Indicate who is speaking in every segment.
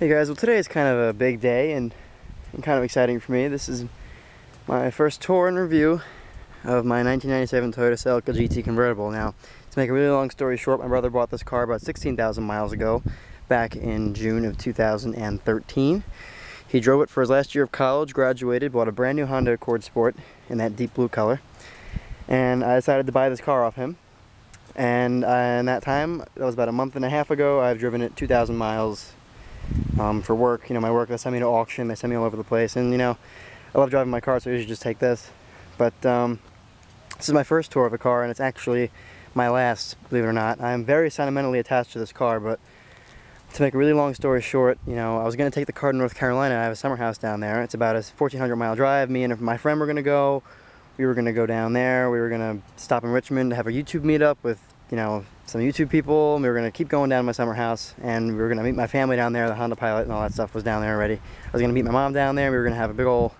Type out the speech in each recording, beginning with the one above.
Speaker 1: Hey guys, well today is kind of a big day and kind of exciting for me. This is my first tour and review of my 1997 Toyota Celica GT Convertible. Now, to make a really long story short, my brother bought this car about 16,000 miles ago, back in June of 2013. He drove it for his last year of college, graduated, bought a brand new Honda Accord Sport in that deep blue color, and I decided to buy this car off him. And in that time, that was about a month and a half ago, I've driven it 2,000 miles for work. You know, my work, they send me to auction, they send me all over the place, and you know, I love driving my car, so I usually just take this. But this is my first tour of the car, and it's actually my last, believe it or not. I'm very sentimentally attached to this car, but to make a really long story short, you know, I was going to take the car to North Carolina. I have a summer house down there. It's about a 1,400 mile drive. Me and my friend were going to go. We were going to go down there. We were going to stop in Richmond to have a YouTube meetup with, you know, some YouTube people. We were going to keep going down to my summer house, and we were going to meet my family down there. The Honda Pilot and all that stuff was down there already. I was going to meet my mom down there. We were going to have a big old,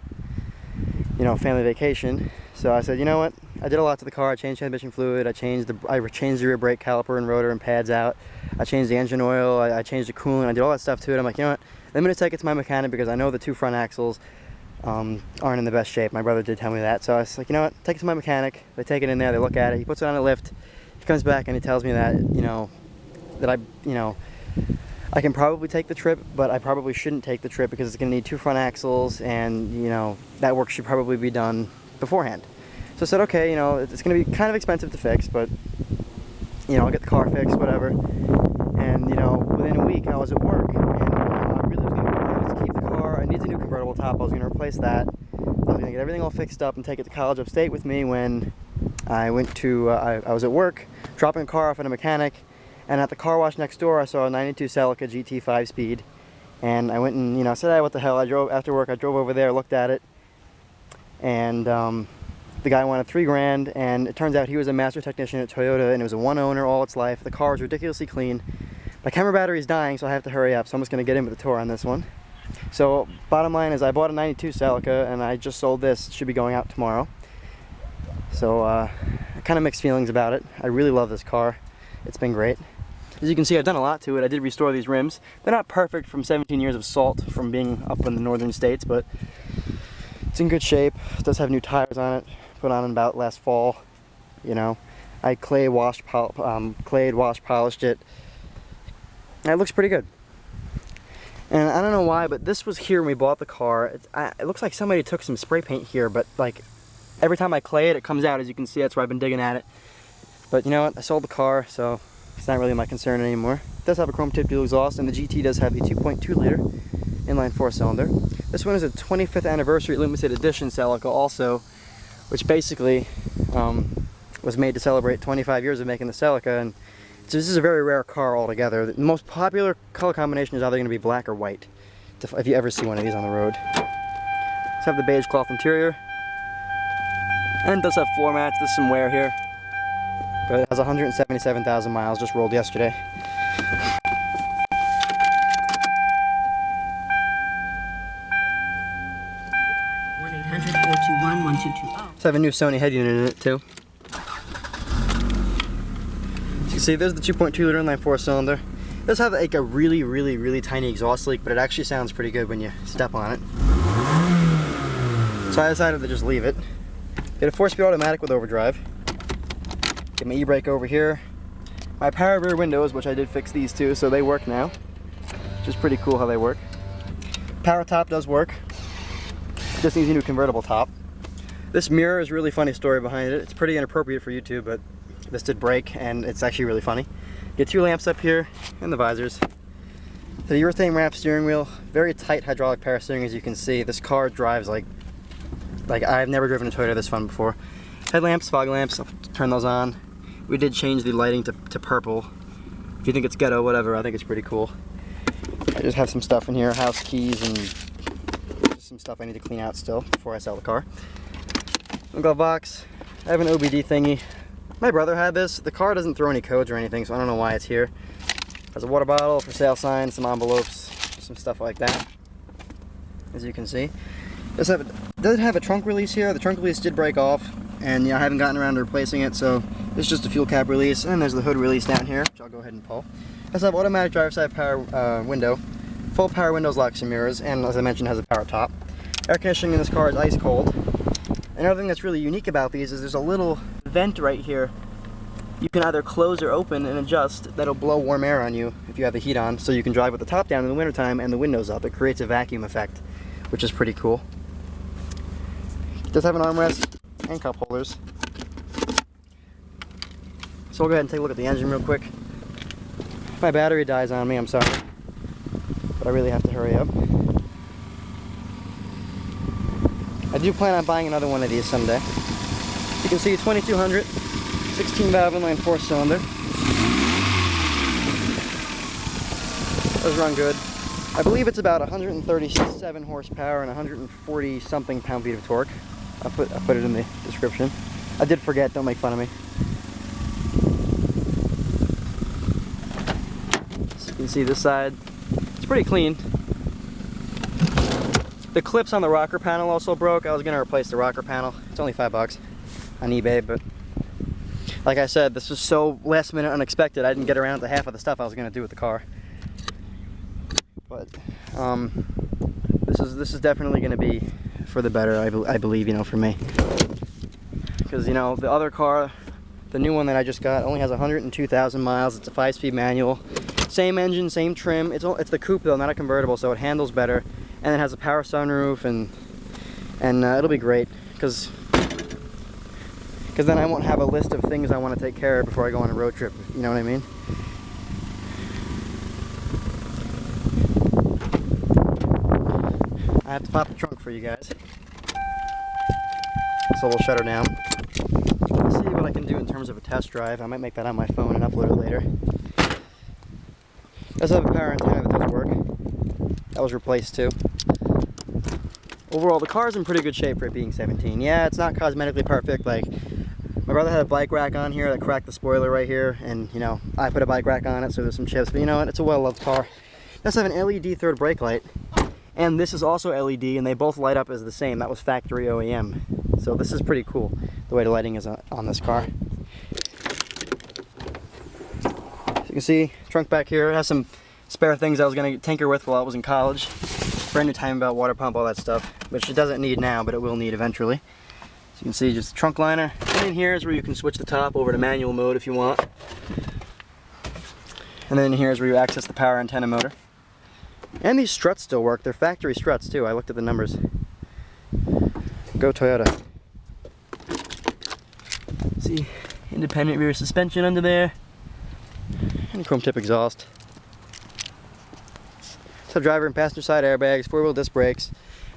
Speaker 1: you know, family vacation. So I said, you know what? I did a lot to the car. I changed transmission fluid. I changed the rear brake caliper and rotor and pads out. I changed the engine oil. I changed the coolant. I did all that stuff to it. I'm like, you know what? I'm going to take it to my mechanic because I know the two front axles aren't in the best shape. My brother did tell me that. So I was like, you know what? Take it to my mechanic. They take it in there. They look at it. He puts it on a lift. He comes back and he tells me that, you know, I can probably take the trip, but I probably shouldn't take the trip because it's going to need two front axles, and you know, that work should probably be done beforehand. So I said, okay, you know, it's going to be kind of expensive to fix, but you know, I'll get the car fixed, whatever. And you know, within a week I was at work, and I really was going to keep the car. I needed a new convertible top. I was going to replace that. I was going to get everything all fixed up and take it to college upstate with me when I went to, I was at work, dropping a car off at a mechanic, and at the car wash next door I saw a 92 Celica GT 5-speed, and I went and, you know, said, hey, what the hell. After work I drove over there, looked at it, and the guy wanted $3 grand, and it turns out he was a master technician at Toyota, and it was a one owner all its life. The car was ridiculously clean. My camera battery is dying, so I have to hurry up, so I'm just going to get in with the tour on this one. So bottom line is I bought a 92 Celica, and I just sold this. It should be going out tomorrow. So I kind of mixed feelings about it. I really love this car. It's been great. As you can see, I've done a lot to it. I did restore these rims. They're not perfect from 17 years of salt from being up in the northern states, but it's in good shape. It does have new tires on it, put on about last fall. You know, I clay wash polished it, and it looks pretty good. And I don't know why, but this was here when we bought the car. It looks like somebody took some spray paint here, but like every time I clay it, it comes out. As you can see, that's where I've been digging at it. But you know what? I sold the car, so it's not really my concern anymore. It does have a chrome tip dual exhaust, and the GT does have a 2.2 liter inline 4-cylinder. This one is a 25th anniversary limited edition Celica also, which basically was made to celebrate 25 years of making the Celica, and so this is a very rare car altogether. The most popular color combination is either going to be black or white, if you ever see one of these on the road. Let's have the beige cloth interior, and it does have floor mats. There's some wear here, but it has 177,000 miles, just rolled yesterday. Let's have a new Sony head unit in it too. As you can see, there's the 2.2 liter inline 4-cylinder. It does have like a really tiny exhaust leak, but it actually sounds pretty good when you step on it. So I decided to just leave it. Get a 4-speed automatic with overdrive. Get my e-brake over here. My power rear windows, which I did fix these too, so they work now. Which is pretty cool how they work. Power top does work. Just needs a new convertible top. This mirror is a really funny story behind it. It's pretty inappropriate for YouTube, but this did break, and it's actually really funny. Get two lamps up here and the visors. The urethane wrapped steering wheel, very tight hydraulic power steering, as you can see. This car drives like I've never driven a Toyota this fun before. Headlamps, fog lamps, I'll turn those on. We did change the lighting to purple. If you think it's ghetto, whatever, I think it's pretty cool. I just have some stuff in here, house keys, and just some stuff I need to clean out still before I sell the car. Glove box. I have an OBD thingy. My brother had this. The car doesn't throw any codes or anything, so I don't know why it's here. Has a water bottle, for sale sign, some envelopes, some stuff like that. As you can see. Does it have a trunk release here? The trunk release did break off, and I haven't gotten around to replacing it, so it's just a fuel cap release, and there's the hood release down here, which I'll go ahead and pull. It does have automatic driver's side power window, full power windows, locks, and mirrors, and as I mentioned, has a power top. Air conditioning in this car is ice cold. Another thing that's really unique about these is there's a little vent right here. You can either close or open and adjust. That'll blow warm air on you if you have the heat on, so you can drive with the top down in the wintertime and the windows up. It creates a vacuum effect, which is pretty cool. It does have an armrest and cup holders. So we'll go ahead and take a look at the engine real quick. If my battery dies on me, I'm sorry, but I really have to hurry up. I do plan on buying another one of these someday. You can see 2200, 16 valve inline 4-cylinder. Those run good. I believe it's about 137 horsepower and 140 something pound-feet of torque. I'll put it in the description. I did forget, don't make fun of me. So you can see this side, it's pretty clean. The clips on the rocker panel also broke. I was gonna replace the rocker panel. It's only $5 on eBay, but like I said, this was so last minute unexpected. I didn't get around to half of the stuff I was gonna do with the car. But this is definitely gonna be for the better, I believe, you know, for me. Because, you know, the other car, the new one that I just got, only has 102,000 miles. It's a 5-speed manual. Same engine, same trim. It's the coupe though, not a convertible, so it handles better. And it has a power sunroof, and it'll be great, because then I won't have a list of things I want to take care of before I go on a road trip, you know what I mean? I have to pop the trunk for you guys, so we'll shut her down. Let's see what I can do in terms of a test drive. I might make that on my phone and upload it later. It does have a power antenna that does work. That was replaced too. Overall, the car's in pretty good shape for it being 17. Yeah, it's not cosmetically perfect. Like, my brother had a bike rack on here that cracked the spoiler right here, and, you know, I put a bike rack on it, so there's some chips, but you know what, it's a well-loved car. It does have an LED third brake light, and this is also LED, and they both light up as the same. That was factory OEM. So this is pretty cool, the way the lighting is on this car. So you can see, trunk back here, it has some spare things I was going to tinker with while I was in college. Brand new timing belt, water pump, all that stuff, which it doesn't need now, but it will need eventually. So you can see just trunk liner. And in here is where you can switch the top over to manual mode if you want. And then here is where you access the power antenna motor. And these struts still work. They're factory struts too. I looked at the numbers. Go Toyota. See, independent rear suspension under there. And chrome tip exhaust. So driver and passenger side airbags, 4-wheel disc brakes.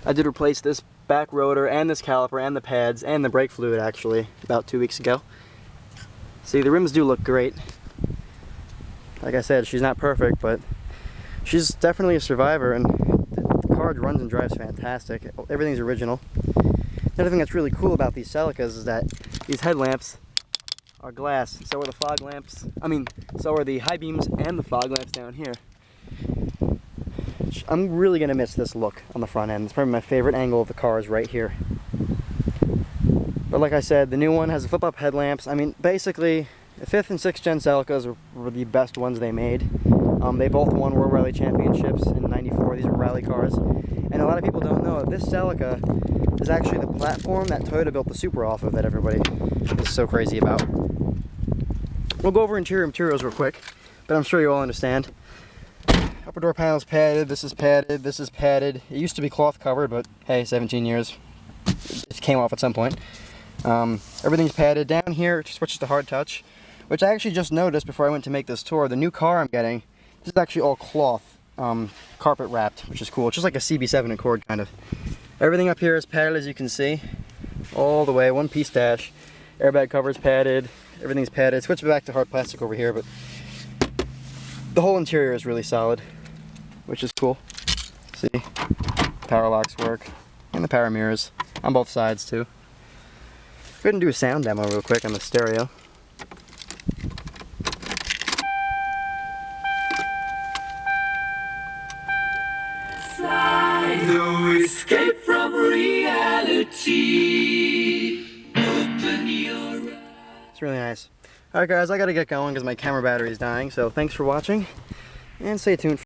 Speaker 1: I did replace this back rotor and this caliper and the pads and the brake fluid actually about 2 weeks ago. See, the rims do look great. Like I said, she's not perfect, but she's definitely a survivor, and the car runs and drives fantastic. Everything's original. Another thing that's really cool about these Celicas is that these headlamps are glass. So are the fog lamps. I mean, so are the high beams and the fog lamps down here. I'm really going to miss this look on the front end. It's probably my favorite angle of the car is right here. But like I said, the new one has the flip-up headlamps. I mean, basically, the 5th and 6th gen Celicas were the best ones they made. They both won World Rally Championships in '94. These are rally cars. And a lot of people don't know that this Celica is actually the platform that Toyota built the Supra off of that everybody is so crazy about. We'll go over interior materials real quick, but I'm sure you all understand. Upper door panel's padded, this is padded, this is padded. It used to be cloth covered, but hey, 17 years. It came off at some point. Everything's padded. Down here, it switches to hard touch, which I actually just noticed before I went to make this tour. The new car I'm getting, this is actually all cloth, carpet wrapped, which is cool. It's just like a CB7 Accord, kind of. Everything up here is padded, as you can see, all the way, one-piece dash. Airbag cover's padded, everything's padded. Switch back to hard plastic over here, but the whole interior is really solid, which is cool. See, power locks work, and the power mirrors on both sides too. Go ahead and do a sound demo real quick on the stereo.
Speaker 2: No escape from reality. Open your eyes.
Speaker 1: It's really nice. Alright guys, I gotta get going because my camera battery is dying, so thanks for watching, and stay tuned for